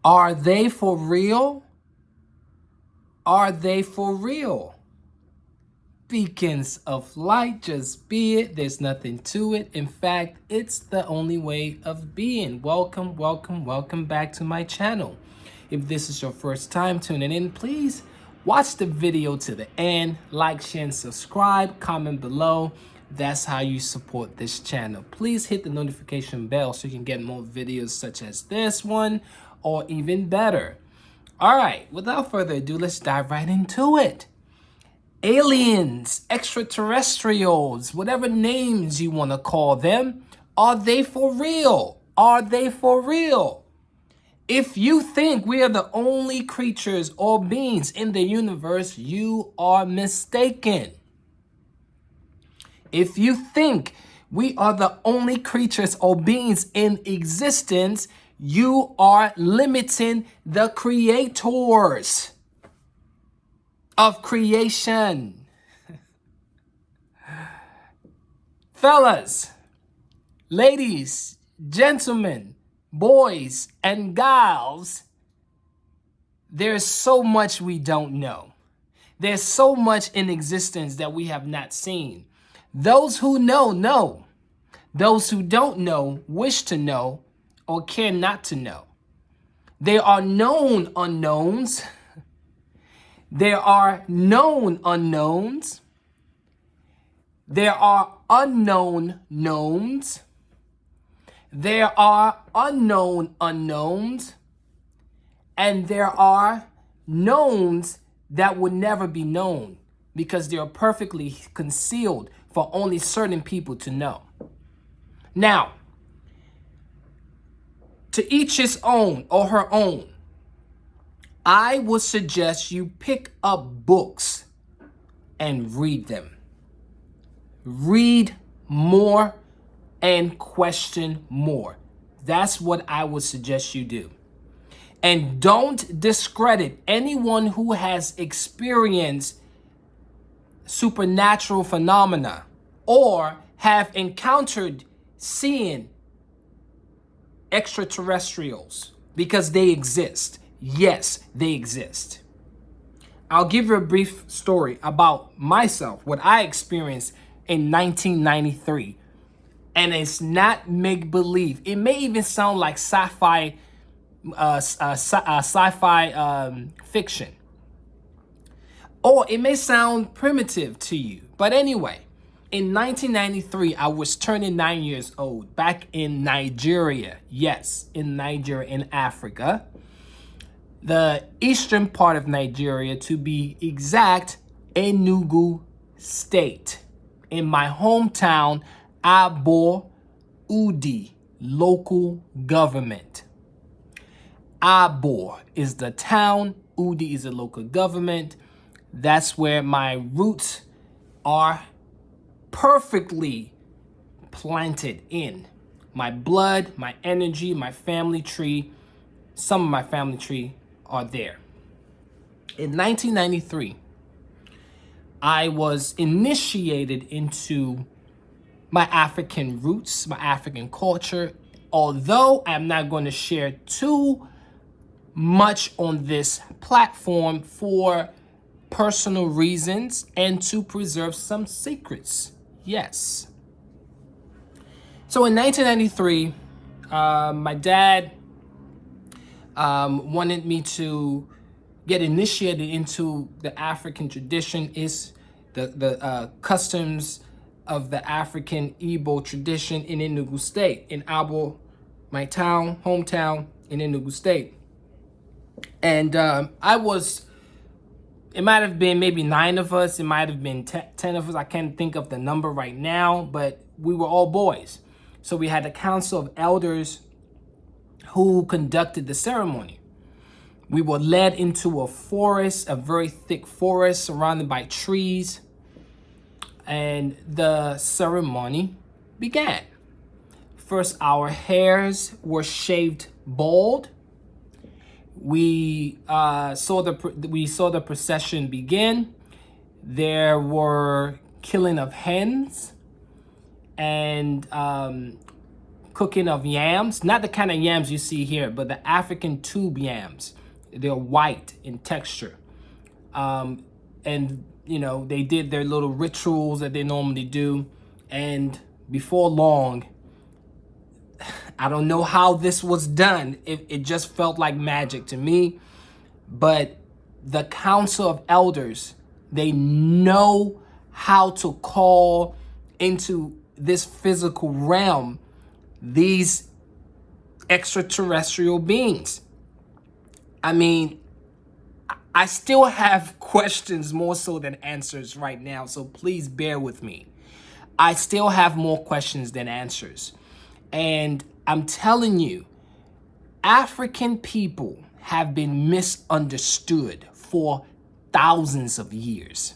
Are they for real? Are they for real? Beacons of light, just be it. There's nothing to it. In fact, it's the only way of being. Welcome, welcome, welcome back to my channel. If this is your first time tuning in, please watch the video to the end. Like, share, and subscribe. Comment below. That's how you support this channel. Please hit the notification bell so you can get more videos such as this one or even better. All right, without further ado, let's dive right into it. Aliens, extraterrestrials, whatever names you want to call them, are they for real? Are they for real? If you think we are the only creatures or beings in the universe, you are mistaken. If you think we are the only creatures or beings in existence, you are limiting the creators of creation. Fellas, ladies, gentlemen, boys and gals, there's so much we don't know. There's so much in existence that we have not seen. Those who know, know. Those who don't know, wish to know, or care not to know. There are known unknowns. There are known unknowns. There are unknown knowns. There are unknown unknowns. And there are knowns that would never be known because they are perfectly concealed for only certain people to know. Now, to each his own or her own, I would suggest you pick up books and read them. Read more and question more. That's what I would suggest you do. And don't discredit anyone who has experienced supernatural phenomena or have encountered seeing extraterrestrials, because they exist. Yes, they exist. I'll give you a brief story about myself, what I experienced in 1993. And it's not make-believe. It may even sound like sci-fi fiction. Or it may sound primitive to you. But anyway, in 1993, I was turning 9 years old back in Nigeria. Yes, in Nigeria, in Africa. The eastern part of Nigeria, to be exact, Enugu State. In my hometown, Abo Udi, local government. Abo is the town, Udi is the local government. That's where my roots are perfectly planted in. My blood, my energy, my family tree, some of my family tree are there. In 1993, I was initiated into my African roots, my African culture, although I'm not going to share too much on this platform for personal reasons and to preserve some secrets. Yes. So in 1993, my dad wanted me to get initiated into the African tradition, is the customs of the African Igbo tradition in Enugu State, in Abo, my town, hometown in Enugu State. And it might have been maybe 9 of us, it might have been 10 of us, I can't think of the number right now, but we were all boys. So we had a council of elders who conducted the ceremony. We were led into a forest, a very thick forest surrounded by trees, and the ceremony began. First, our hairs were shaved bald. We saw the procession begin. There were killing of hens and cooking of yams, not the kind of yams you see here, but the African tube yams. They're white in texture. And, you know, they did their little rituals that they normally do. And before long, I don't know how this was done. It just felt like magic to me. But the Council of Elders, they know how to call into this physical realm these extraterrestrial beings. I mean, I still have questions more so than answers right now, so please bear with me. I still have more questions than answers. And I'm telling you, African people have been misunderstood for thousands of years.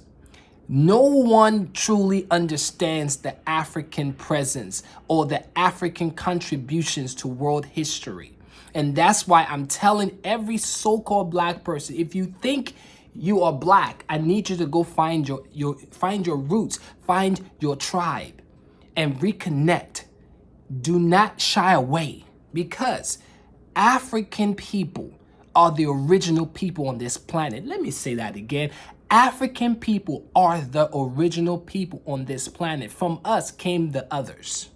No one truly understands the African presence or the African contributions to world history. And that's why I'm telling every so-called black person, if you think you are black, I need you to go find your roots, find your tribe, and reconnect. Do not shy away, because African people are the original people on this planet. Let me say that again. African people are the original people on this planet. From us came the others.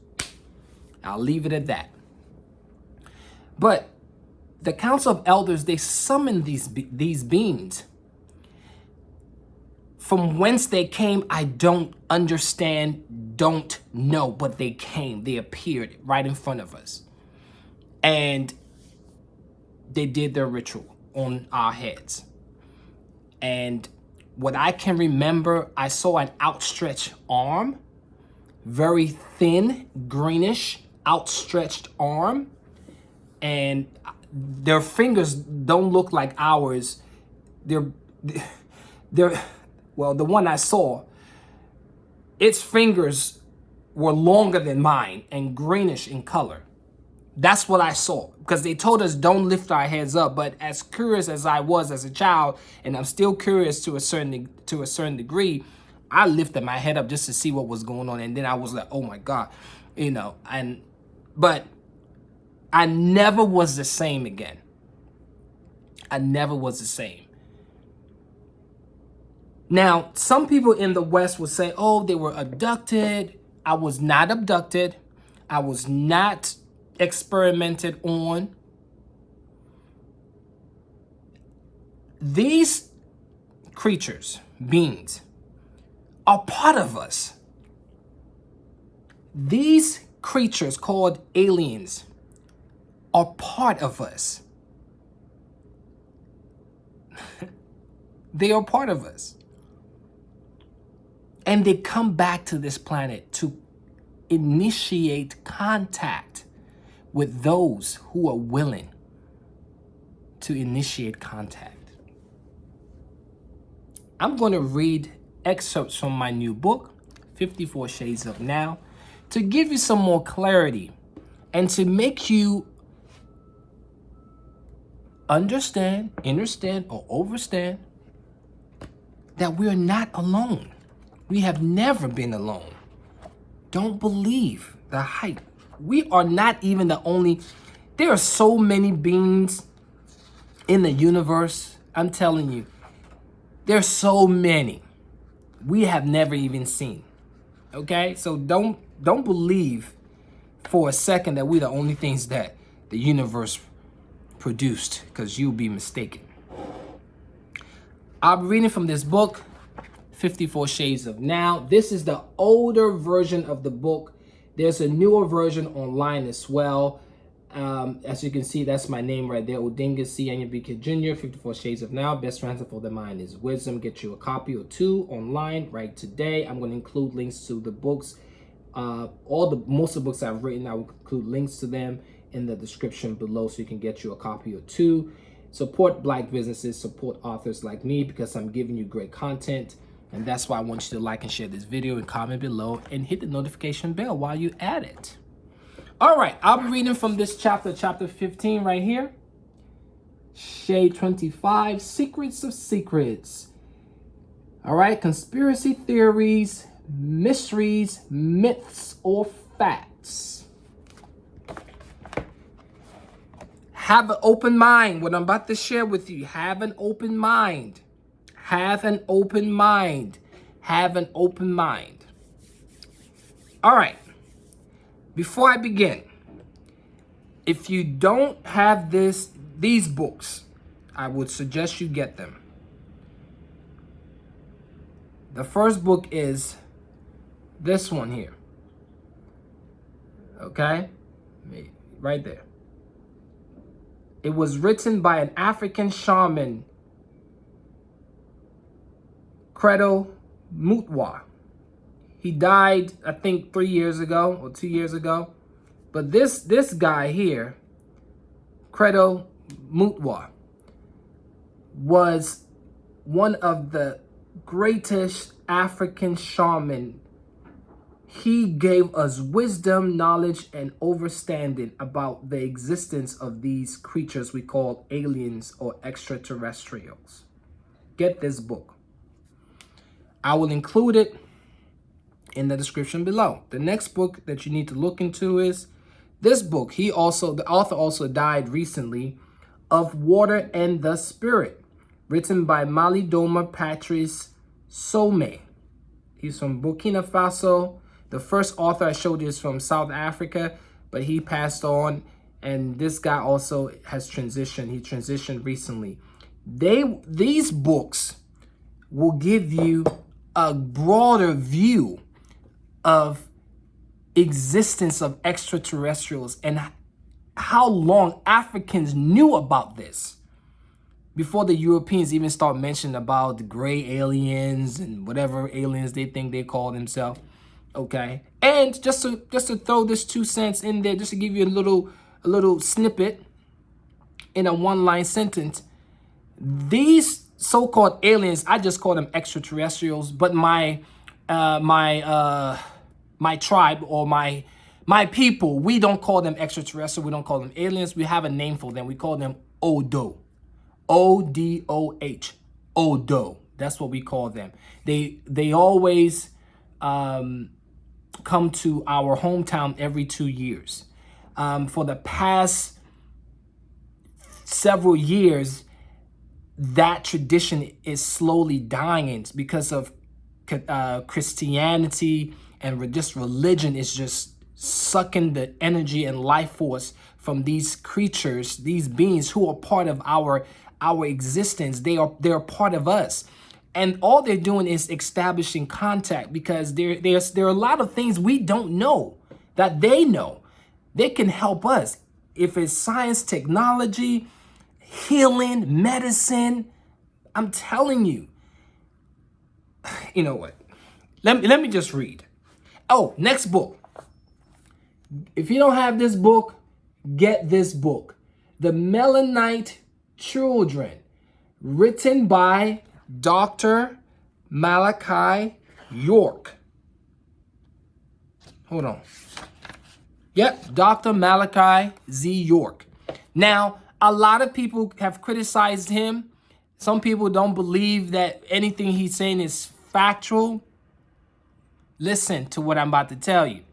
I'll leave it at that. But the Council of Elders, they summoned these beings. From whence they came, I don't understand, don't know, but they came. They appeared right in front of us. And they did their ritual on our heads. And what I can remember, I saw an outstretched arm, very thin, greenish, outstretched arm. And their fingers don't look like ours. They're well, the one I saw, its fingers were longer than mine and greenish in color. That's what I saw, because they told us don't lift our heads up. But as curious as I was as a child, and I'm still curious to a certain degree, I lifted my head up just to see what was going on. And then I was like, oh my God, you know, but I never was the same again. I never was the same. Now, some people in the West would say, oh, they were abducted. I was not abducted. I was not experimented on. These creatures, beings, are part of us. These creatures called aliens are part of us. They are part of us. And they come back to this planet to initiate contact with those who are willing to initiate contact. I'm going to read excerpts from my new book, 54 Shades of Now, to give you some more clarity and to make you understand, or overstand that we are not alone. We have never been alone. Don't believe the hype. We are not even the only. There are so many beings in the universe. I'm telling you, there's so many we have never even seen. Okay, so don't believe for a second that we're the only things that the universe produced, because you'll be mistaken. I'm reading from this book, 54 Shades of Now. This is the older version of the book. There's a newer version online as well. As you can see, that's my name right there, Odinga C. Anyabika Jr., 54 Shades of Now. Best ransom for the mind is wisdom. Get you a copy or two online right today. I'm going to include links to the books. Most of the books I've written, I will include links to them in the description below, so you can get you a copy or two. Support black businesses, support authors like me, because I'm giving you great content. And that's why I want you to like and share this video and comment below and hit the notification bell while you at it. All right, I'll be reading from this chapter 15 right here. Shade 25, Secrets of Secrets. All right, conspiracy theories, mysteries, myths, or facts. have an open mind. What I'm about to share with you, have an open mind. Have an open mind. Have an open mind. All right. Before I begin, if you don't have these books, I would suggest you get them. The first book is this one here. Okay? Right there. It was written by an African shaman, Credo Mutwa. He died, I think, 3 years ago or 2 years ago. But this guy here, Credo Mutwa, was one of the greatest African shaman. He gave us wisdom, knowledge, and understanding about the existence of these creatures we call aliens or extraterrestrials. Get this book. I will include it in the description below. The next book that you need to look into is this book. The author also died recently, Of Water and the Spirit, written by Malidoma Patrice Somè. He's from Burkina Faso. The first author I showed you is from South Africa, but he passed on. And this guy also has transitioned. He transitioned recently. These books will give you a broader view of existence of extraterrestrials and how long Africans knew about this before the Europeans even start mentioning about the gray aliens and whatever aliens they think they call themselves. Okay, and just to throw this 2 cents in there, just to give you a little snippet in a one-line sentence. These so-called aliens, I just call them extraterrestrials, but my tribe or my people, we don't call them extraterrestrial. We don't call them aliens. We have a name for them. We call them Odo. O-D-O-H. Odo. That's what we call them. They always come to our hometown every 2 years. For the past several years, that tradition is slowly dying because of Christianity, and just religion is just sucking the energy and life force from these creatures, these beings who are part of our existence. They're part of us. And all they're doing is establishing contact, because there are a lot of things we don't know that they know. They can help us. If it's science, technology, healing, medicine, I'm telling you. You know what? Let me just read. Oh, next book. If you don't have this book, get this book. The Melanin-ite Children, written by Dr. Malachi York. Hold on. Yep, Dr. Malachi Z. York. Now, a lot of people have criticized him. Some people don't believe that anything he's saying is factual. Listen to what I'm about to tell you.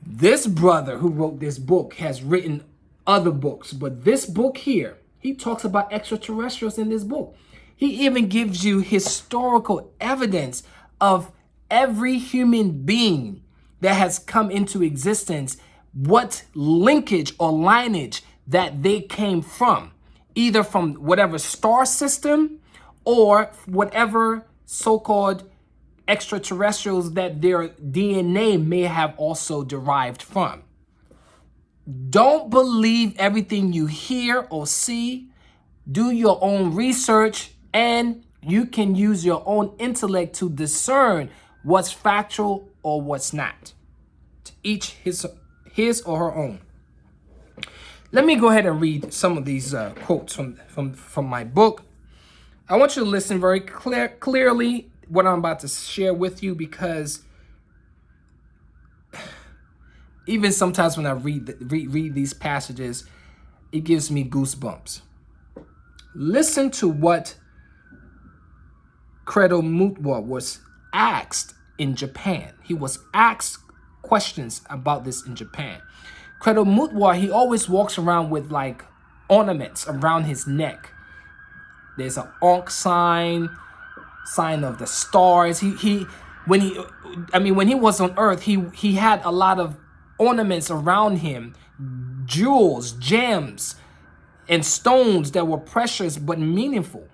This brother who wrote this book has written other books, but this book here, he talks about extraterrestrials in this book. He even gives you historical evidence of every human being that has come into existence, what linkage or lineage that they came from, either from whatever star system or whatever so-called extraterrestrials that their DNA may have also derived from. Don't believe everything you hear or see. Do your own research, and you can use your own intellect to discern what's factual or what's not. To each his or her own. Let me go ahead and read some of these quotes from my book. I want you to listen very clearly what I'm about to share with you, because even sometimes when I read these passages, it gives me goosebumps. Listen to what Credo Mutwa was asked in Japan. He was asked questions about this in Japan. Credo Mutwa, he always walks around with like ornaments around his neck. There's an Ankh sign of the stars. When he was on earth, he had a lot of ornaments around him, jewels, gems, and stones that were precious but meaningful.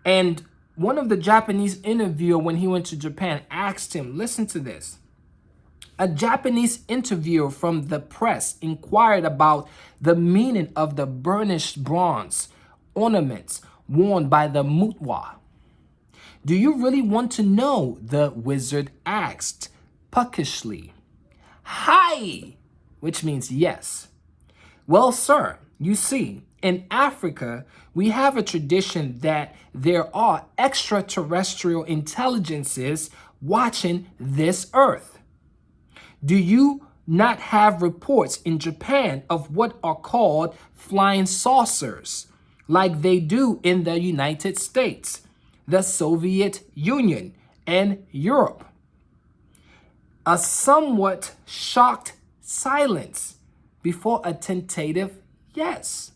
And one of the Japanese interviewer, when he went to Japan, asked him, listen to this. A Japanese interviewer from the press inquired about the meaning of the burnished bronze ornaments worn by the Mutwa. Do you really want to know? The wizard asked, puckishly. Hi, which means yes. Well, sir, you see, in Africa, we have a tradition that there are extraterrestrial intelligences watching this earth. Do you not have reports in Japan of what are called flying saucers, like they do in the United States, the Soviet Union, and Europe? A somewhat shocked silence before a tentative yes.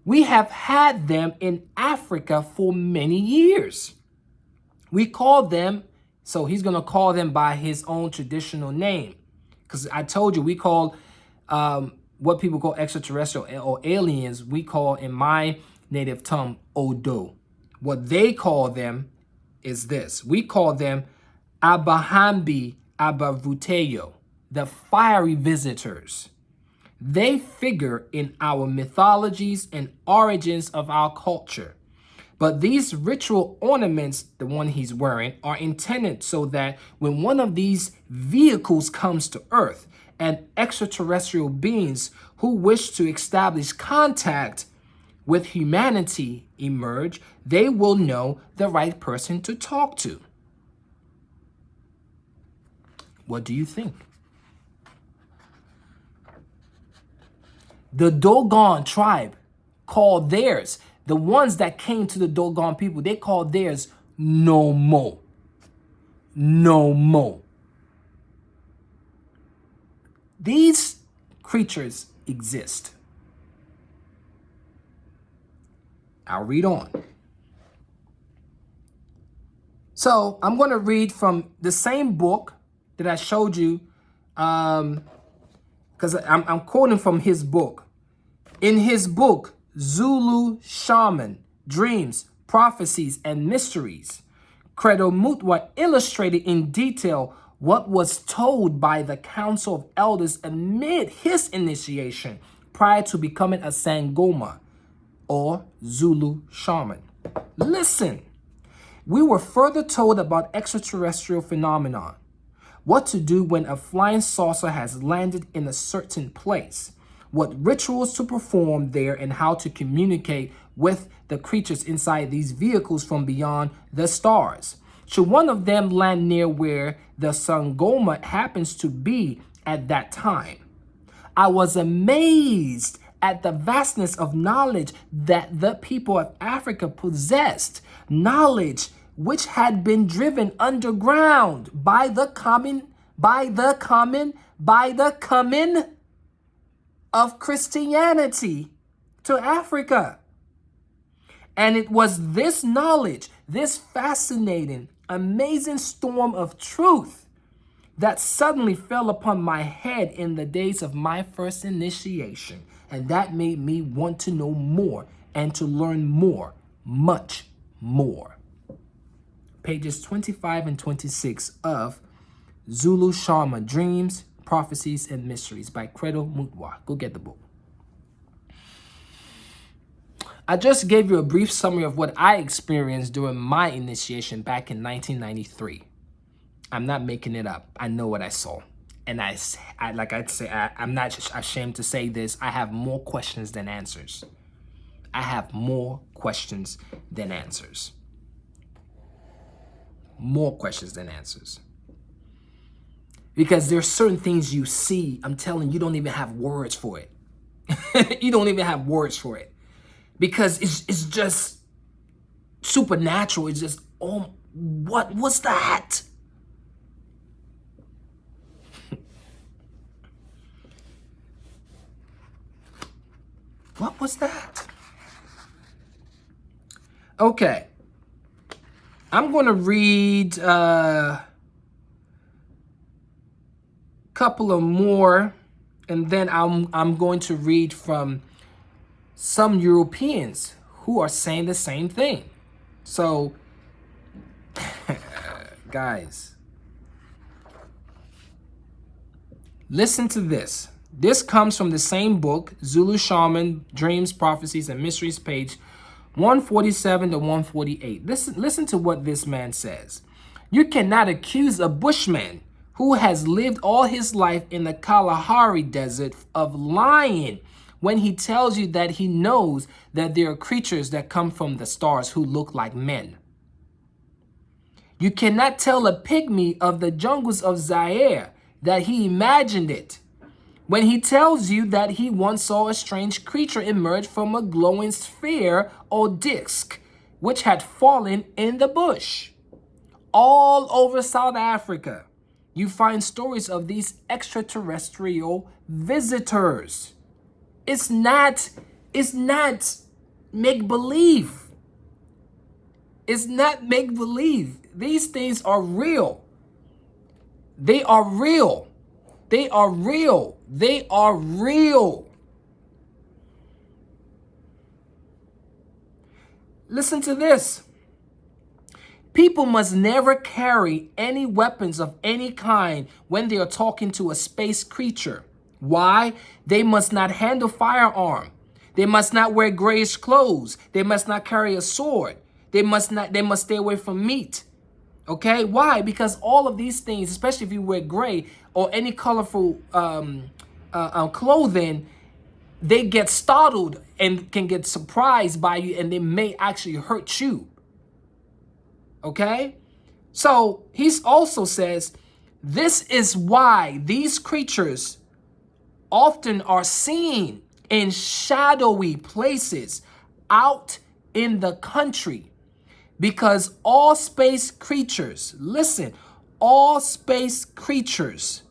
We have had them in Africa for many years. We call them, so he's going to call them by his own traditional name. Because I told you, we call what people call extraterrestrial or aliens, we call in my native tongue, Odo. What they call them is this. We call them Abahambi Abavuteyo, the fiery visitors. They figure in our mythologies and origins of our culture. But these ritual ornaments, the one he's wearing, are intended so that when one of these vehicles comes to Earth and extraterrestrial beings who wish to establish contact with humanity emerge, they will know the right person to talk to. What do you think? The Dogon tribe called theirs, the ones that came to the Dogon people, they called theirs no more. No more. These creatures exist. I'll read on. So I'm going to read from the same book that I showed you, because I'm quoting from his book. In his book, Zulu Shaman, Dreams, Prophecies, and Mysteries, Credo Mutwa illustrated in detail what was told by the Council of Elders amid his initiation prior to becoming a Sangoma, or Zulu Shaman. Listen, we were further told about extraterrestrial phenomena, what to do when a flying saucer has landed in a certain place, what rituals to perform there, and how to communicate with the creatures inside these vehicles from beyond the stars. Should one of them land near where the Sangoma happens to be at that time? I was amazed at the vastness of knowledge that the people of Africa possessed, knowledge which had been driven underground by the coming of Christianity to Africa. And it was this knowledge, this fascinating, amazing storm of truth that suddenly fell upon my head in the days of my first initiation. And that made me want to know more and to learn more, much more. Pages 25 and 26 of Zulu Shaman, Dreams, Prophecies, and Mysteries by Credo Mutwa. Go get the book. I just gave you a brief summary of what I experienced during my initiation back in 1993. I'm not making it up. I know what I saw. And I'm not ashamed to say this. I have more questions than answers. I have more questions than answers. More questions than answers. Because there's certain things you see, I'm telling you, you don't even have words for it. You don't even have words for it. Because it's just supernatural. It's just, oh, what was that? What was that? Okay. I'm going to read a couple of more, and then I'm going to read from some Europeans who are saying the same thing. So, guys, listen to this. This comes from the same book, Zulu Shaman, Dreams, Prophecies, and Mysteries, page 147 to 148. Listen to what this man says. You cannot accuse a bushman who has lived all his life in the Kalahari Desert of lying when he tells you that he knows that there are creatures that come from the stars who look like men. You cannot tell a pygmy of the jungles of Zaire that he imagined it when he tells you that he once saw a strange creature emerge from a glowing sphere or disc which had fallen in the bush. All over South Africa, you find stories of these extraterrestrial visitors. It's not make-believe. It's not make-believe. These things are real. They are real. They are real. They are real. Listen to this. People must never carry any weapons of any kind when they are talking to a space creature. Why? They must not handle firearm. They must not wear grayish clothes. They must not carry a sword. They must stay away from meat. Okay? Why? Because all of these things, especially if you wear gray or any colorful clothing, they get startled and can get surprised by you, and they may actually hurt you. Okay? So he also says, this is why these creatures often are seen in shadowy places out in the country, because all space creatures, listen, all space creatures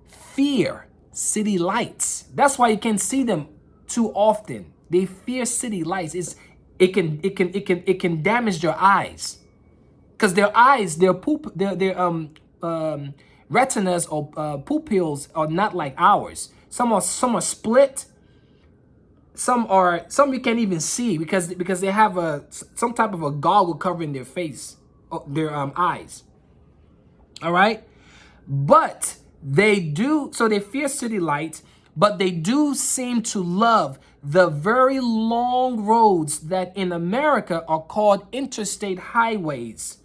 fear city lights. That's why you can see them too often. They fear city lights. It can damage their eyes, because their eyes, their retinas or pupils are not like ours. Some are split. Some you can't even see because they have some type of a goggle covering their face, their eyes. All right, but they fear city lights, but they do seem to love the very long roads that in America are called interstate highways.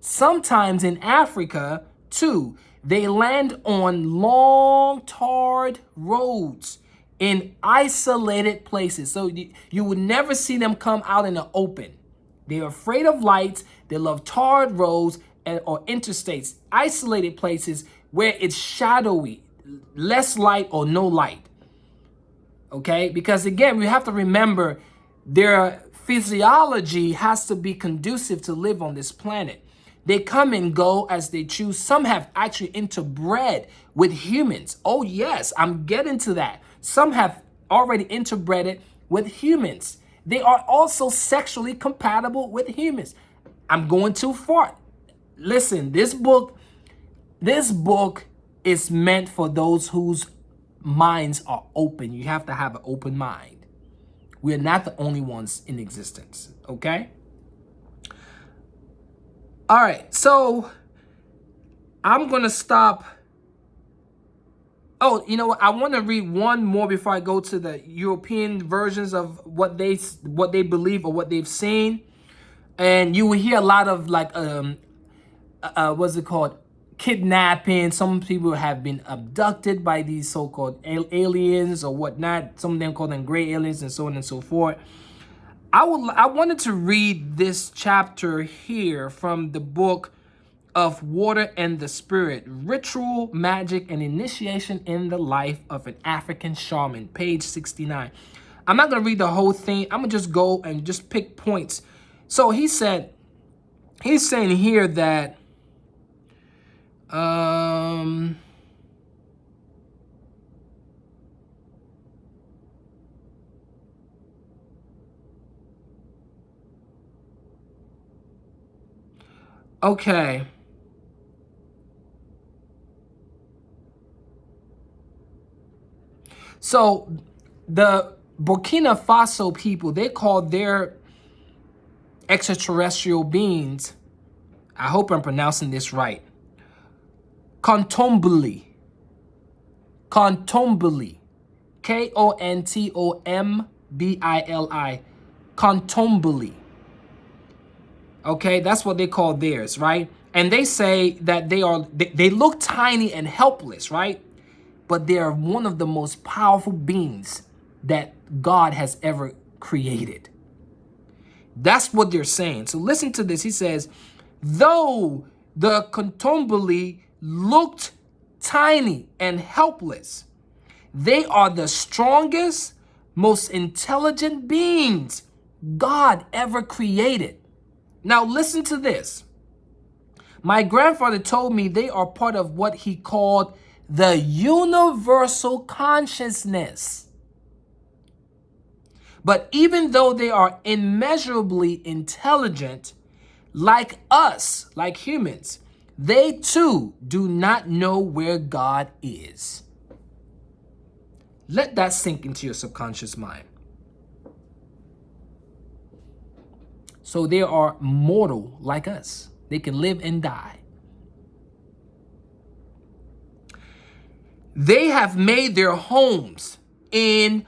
Sometimes in Africa, too, they land on long, tarred roads in isolated places. So you would never see them come out in the open. They're afraid of lights. They love tarred roads or interstates, isolated places where it's shadowy, less light or no light. Okay? Because again, we have to remember their physiology has to be conducive to live on this planet. They come and go as they choose. Some have actually interbred with humans. Oh yes, I'm getting to that. Some have already interbred with humans. They are also sexually compatible with humans. I'm going too far. Listen, this book is meant for those whose minds are open. You have to have an open mind. We're not the only ones in existence, okay? All right, so I'm going to stop. Oh, you know what? I want to read one more before I go to the European versions of what they believe or what they've seen. And you will hear a lot of like, what's it called? Kidnapping. Some people have been abducted by these so-called aliens or whatnot. Some of them call them gray aliens and so on and so forth. I wanted to read this chapter here from the book of Water and the Spirit, Ritual, Magic, and Initiation in the Life of an African Shaman, page 69. I'm not going to read the whole thing. I'm going to just go and just pick points. So he's saying here that Okay. So the Burkina Faso people, they call their extraterrestrial beings, I hope I'm pronouncing this right, Kontombili. Kontombili. Kontombili. Kontombili. Okay, that's what they call theirs, right? And they say that they look tiny and helpless, right? But they are one of the most powerful beings that God has ever created. That's what they're saying. So listen to this. He says, though the Kontombili looked tiny and helpless, they are the strongest, most intelligent beings God ever created. Now listen to this. My grandfather told me they are part of what he called the universal consciousness. But even though they are immeasurably intelligent, like us, like humans, they too do not know where God is. Let that sink into your subconscious mind. So they are mortal like us. They can live and die. They have made their homes in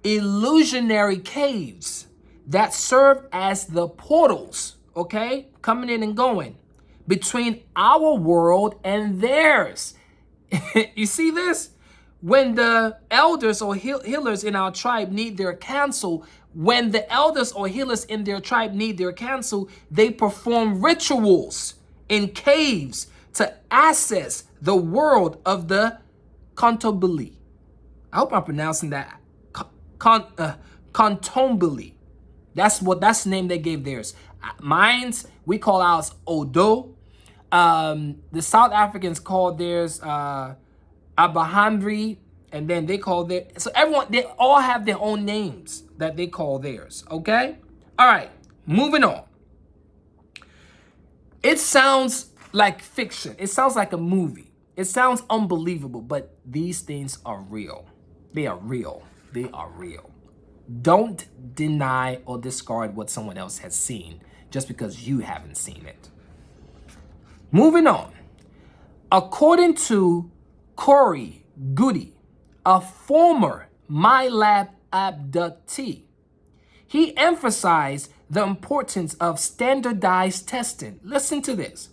illusionary caves that serve as the portals, okay, coming in and going between our world and theirs. You see this? When the elders or healers in our tribe need their counsel, when the elders or healers in their tribe need their counsel, they perform rituals in caves to access the world of the Kontombili. I hope I'm pronouncing that. Kontombili. That's the name they gave theirs. Mine's, we call ours Odo. The South Africans call theirs Abahamri, and then they call their, so everyone, they all have their own names that they call theirs, okay? All right, moving on. It sounds like fiction. It sounds like a movie. It sounds unbelievable, but these things are real. They are real. They are real. Don't deny or discard what someone else has seen just because you haven't seen it. Moving on. According to Corey Goody, a former MyLab abductee, he emphasized the importance of standardized testing. Listen to this.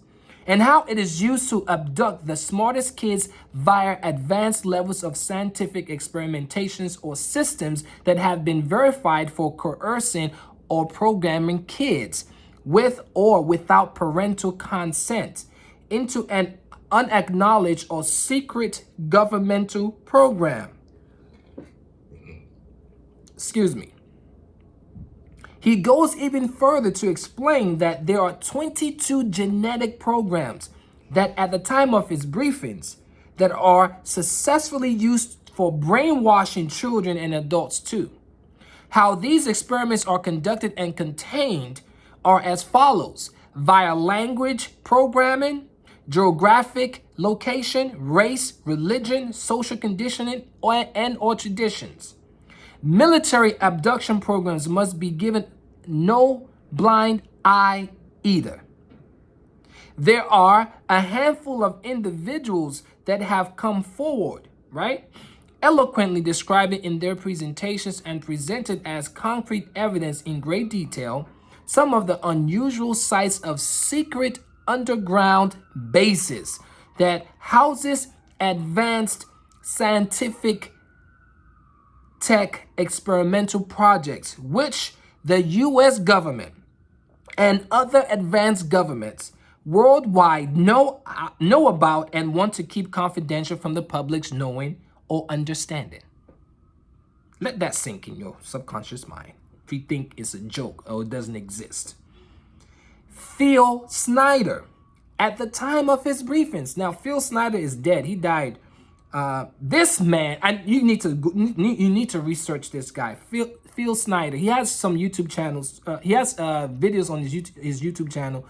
And how it is used to abduct the smartest kids via advanced levels of scientific experimentations or systems that have been verified for coercing or programming kids with or without parental consent into an unacknowledged or secret governmental program. Excuse me. He goes even further to explain that there are 22 genetic programs that at the time of his briefings that are successfully used for brainwashing children and adults too. How these experiments are conducted and contained are as follows: via language programming, geographic location, race, religion, social conditioning, and or traditions. Military abduction programs must be given no blind eye either. There are a handful of individuals that have come forward, right, eloquently describing in their presentations and presented as concrete evidence in great detail some of the unusual sites of secret underground bases that houses advanced scientific tech experimental projects, which the U.S. government and other advanced governments worldwide know about and want to keep confidential from the public's knowing or understanding. Let that sink in your subconscious mind if you think it's a joke or it doesn't exist. Phil Snyder, at the time of his briefings. Now, Phil Snyder is dead. He died. This man, you need to research this guy, Phil Snyder. He has some YouTube channels. He has videos on his YouTube channel.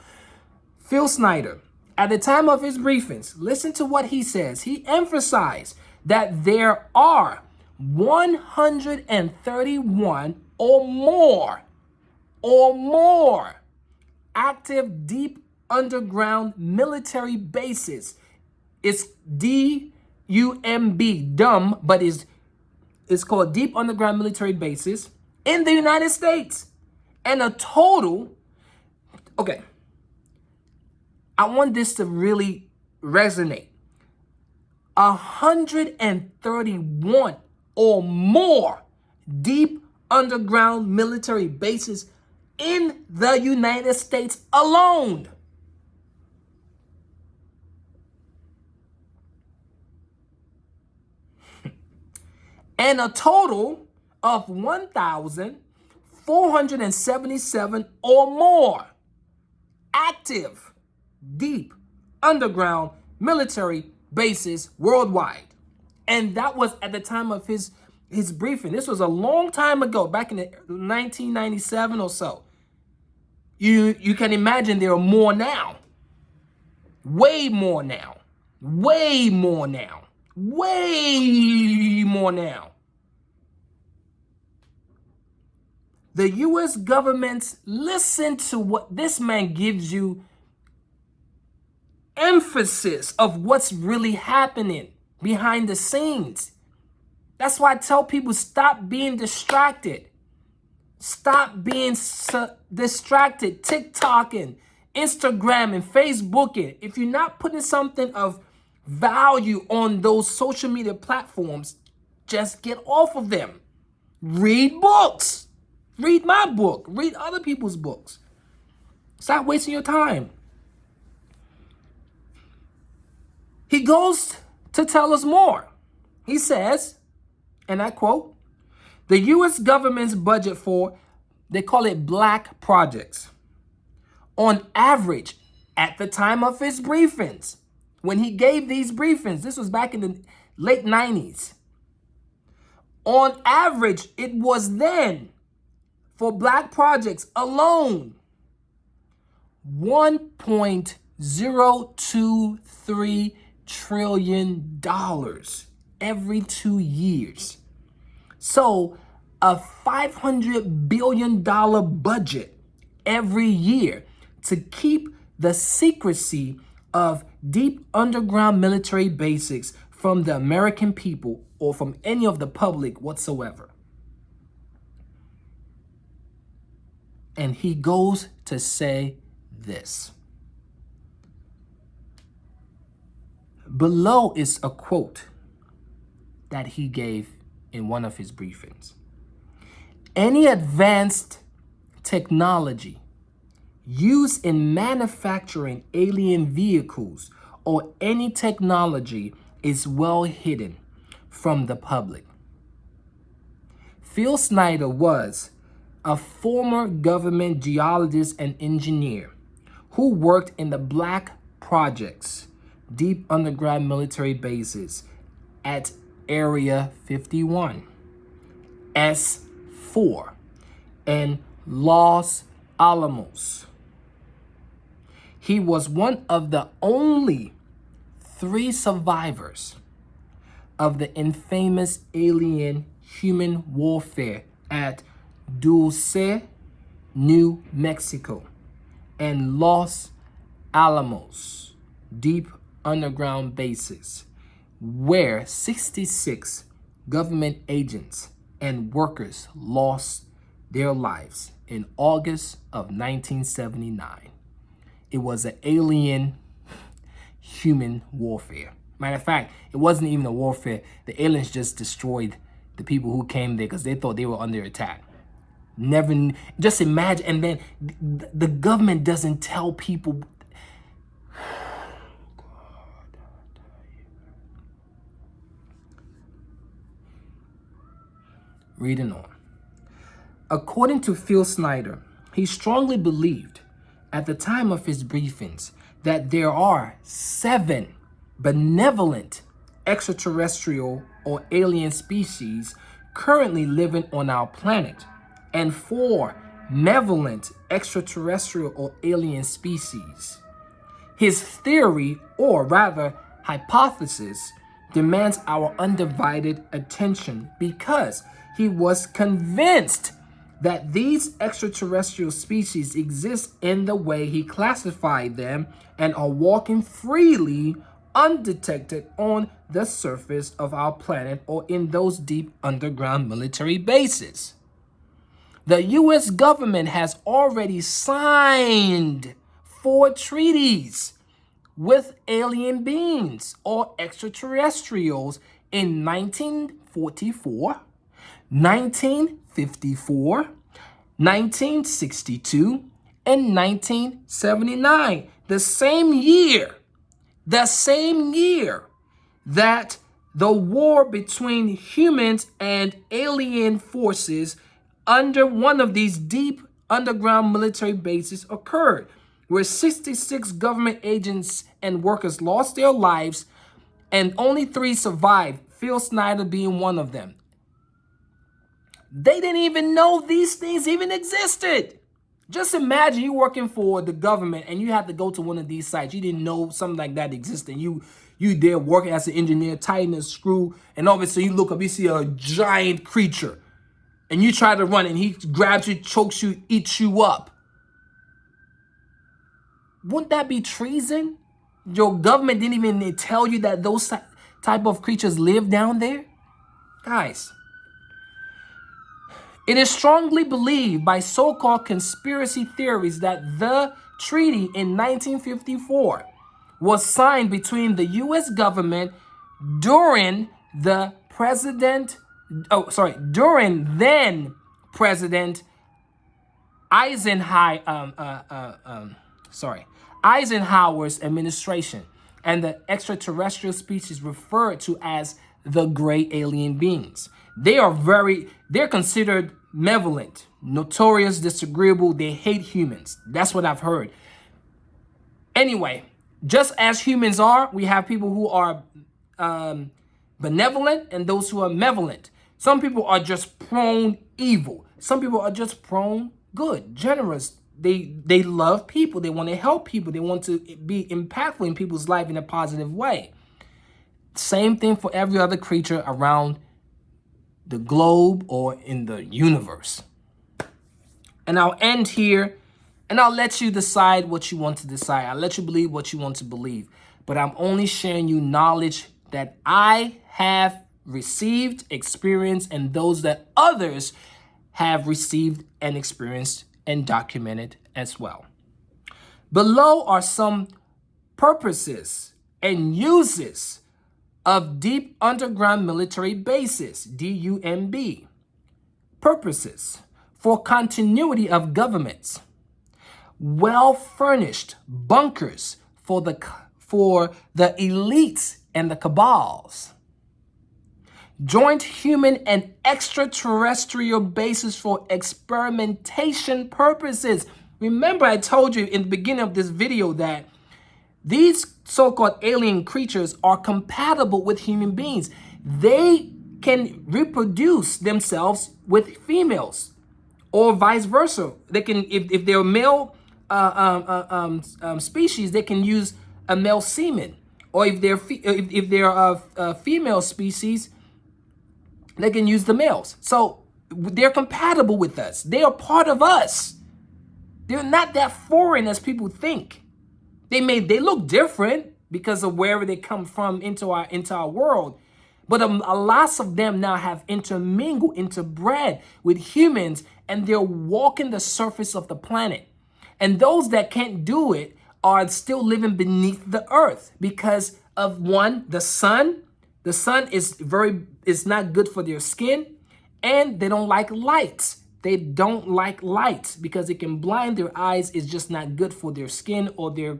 Phil Snyder, at the time of his briefings, listen to what he says. He emphasized that there are 131 or more active deep underground military bases. It's D-U-M-B, dumb, but it's called deep underground military bases in the United States. And a total, okay, I want this to really resonate. 131 or more deep underground military bases in the United States alone. And a total of 1,477 or more active deep underground military bases worldwide. And that was at the time of his briefing. This was a long time ago, back in 1997 or so. You can imagine there are more now. Way more now. Way more now. Way more now. The U.S. government, listen to what this man gives you emphasis of what's really happening behind the scenes. That's why I tell people, stop being distracted. Stop being distracted, TikToking, Instagramming, Facebooking. If you're not putting something of value on those social media platforms, just get off of them. Read books. Read my book. Read other people's books. Stop wasting your time. He goes to tell us more. He says, and I quote, the U.S. government's budget for, they call it black projects, on average, at the time of his briefings, when he gave these briefings, this was back in the late 90s. On average, it was then, for black projects alone, $1.023 trillion every 2 years. So a $500 billion budget every year to keep the secrecy of deep underground military bases from the American people or from any of the public whatsoever. And he goes to say this. Below is a quote that he gave in one of his briefings. Any advanced technology used in manufacturing alien vehicles or any technology is well hidden from the public. Phil Snyder was a former government geologist and engineer who worked in the black projects, deep underground military bases at Area 51, S4, and Los Alamos. He was one of the only 3 survivors of the infamous alien human warfare at Dulce, New Mexico, and Los Alamos, deep underground bases, where 66 government agents and workers lost their lives in August of 1979. It was an alien human warfare. Matter of fact, it wasn't even a warfare. The aliens just destroyed the people who came there because they thought they were under attack. Never, just imagine, and then the government doesn't tell people. Reading on. According to Phil Snyder, he strongly believed at the time of his briefings that there are 7 benevolent extraterrestrial or alien species currently living on our planet, and 4 malevolent extraterrestrial or alien species His theory, or rather hypothesis, demands our undivided attention because he was convinced that these extraterrestrial species exist in the way he classified them and are walking freely undetected on the surface of our planet or in those deep underground military bases. The U.S. government has already signed 4 treaties with alien beings or extraterrestrials in 1944, 1954, 1962, and 1979. The same year that the war between humans and alien forces under one of these deep underground military bases occurred, where 66 government agents and workers lost their lives and only 3 survived, Phil Snyder being one of them. They didn't even know these things even existed. Just imagine you working for the government and you have to go to one of these sites. You didn't know something like that existed. You there working as an engineer, tightening a screw, and obviously you look up, you see a giant creature, and you try to run, and he grabs you, chokes you, eats you up. Wouldn't that be treason? Your government didn't even tell you that those type of creatures live down there? Guys, it is strongly believed by so-called conspiracy theories that the treaty in 1954 was signed between the U.S. government during then President Eisenhower's administration, and the extraterrestrial species referred to as the gray alien beings. They're considered malevolent, notorious, disagreeable. They hate humans. That's what I've heard. Anyway, just as humans are, we have people who are benevolent and those who are malevolent. Some people are just prone evil. Some people are just prone good, generous. They love people. They want to help people. They want to be impactful in people's life in a positive way. Same thing for every other creature around the globe or in the universe. And I'll end here, and I'll let you decide what you want to decide. I'll let you believe what you want to believe. But I'm only sharing you knowledge that I have received, experienced, and those that others have received and experienced and documented as well. Below are some purposes and uses of deep underground military bases, DUMB. Purposes: for continuity of governments, well-furnished bunkers for the elites and the cabals, joint human and extraterrestrial bases for experimentation purposes. Remember, I told you in the beginning of this video that these so-called alien creatures are compatible with human beings. They can reproduce themselves with females or vice versa. They can, if they're male species, they can use a male semen. Or if they're a female species, they can use the males. So they're compatible with us. They are part of us. They're not that foreign as people think. They look different because of wherever they come from into our world. But a lot of them now have intermingled, interbred with humans, and they're walking the surface of the planet. And those that can't do it are still living beneath the earth because of one, the sun. The sun is not good for their skin, and they don't like lights. They don't like light because it can blind their eyes. It's just not good for their skin or their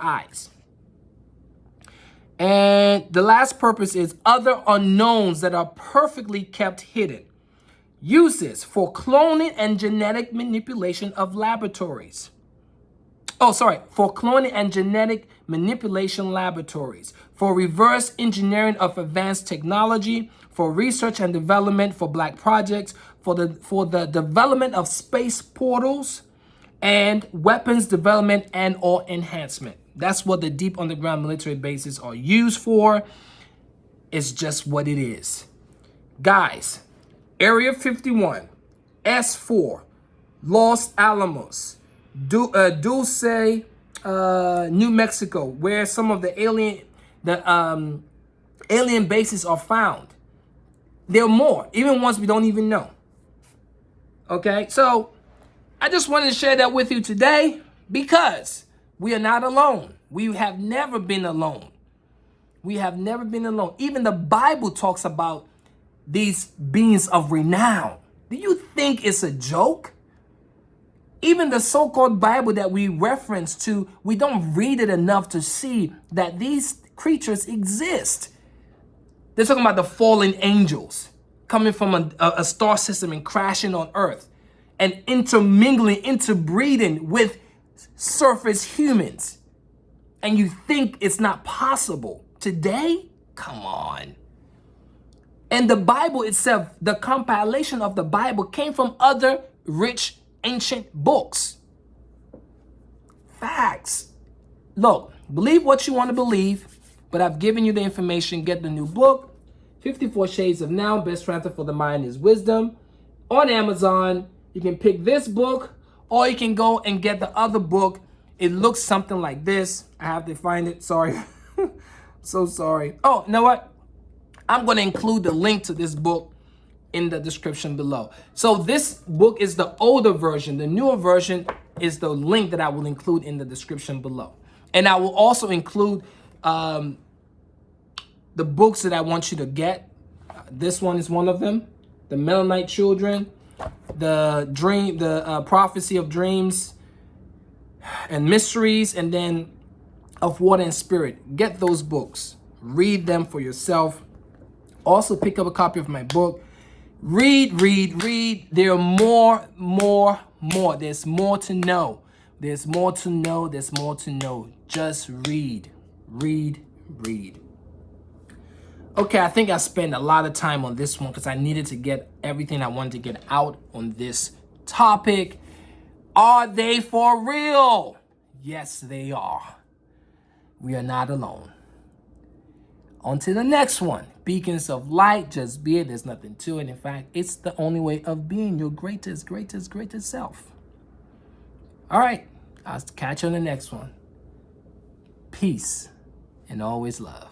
eyes. And the last purpose is other unknowns that are perfectly kept hidden. Uses: for cloning and genetic manipulation of laboratories. For cloning and genetic manipulation laboratories, for reverse engineering of advanced technology, for research and development for Black projects, for the development of space portals, and weapons development and or enhancement. That's what the deep underground military bases are used for. It's just what it is. Guys, Area 51, S4, Los Alamos, Dulce, New Mexico, where some of the alien bases are found. There are more, even ones we don't even know. Okay, so I just wanted to share that with you today because we are not alone. We have never been alone. We have never been alone. Even the Bible talks about these beings of renown. Do you think it's a joke? Even the so-called Bible that we reference to, we don't read it enough to see that these creatures exist. They're talking about the fallen angels coming from a star system and crashing on Earth and intermingling, interbreeding with surface humans. And you think it's not possible today? Come on. And the Bible itself, the compilation of the Bible came from other rich ancient books. Facts. Look, believe what you want to believe, but I've given you the information. Get the new book, 54 Shades of Now, Best Transfer for the Mind is Wisdom, on Amazon. You can pick this book, or you can go and get the other book. It looks something like this. I have to find it. Sorry. So sorry. Oh, you know what? I'm going to include the link to this book in the description below. So this book is the older version. The newer version is the link that I will include in the description below. And I will also include the books that I want you to get. This one is one of them. The Melanin-ite Children, the Prophecy of Dreams and Mysteries, and then Of Water and Spirit. Get those books. Read them for yourself. Also pick up a copy of my book. Read. There are more. There's more to know. There's more to know. Just read. Okay, I think I spent a lot of time on this one because I needed to get everything I wanted to get out on this topic. Are they for real? Yes, they are. We are not alone. On to the next one. Beacons of light, just be it. There's nothing to it. In fact, it's the only way of being your greatest self. All right, I'll catch you on the next one. Peace and always love.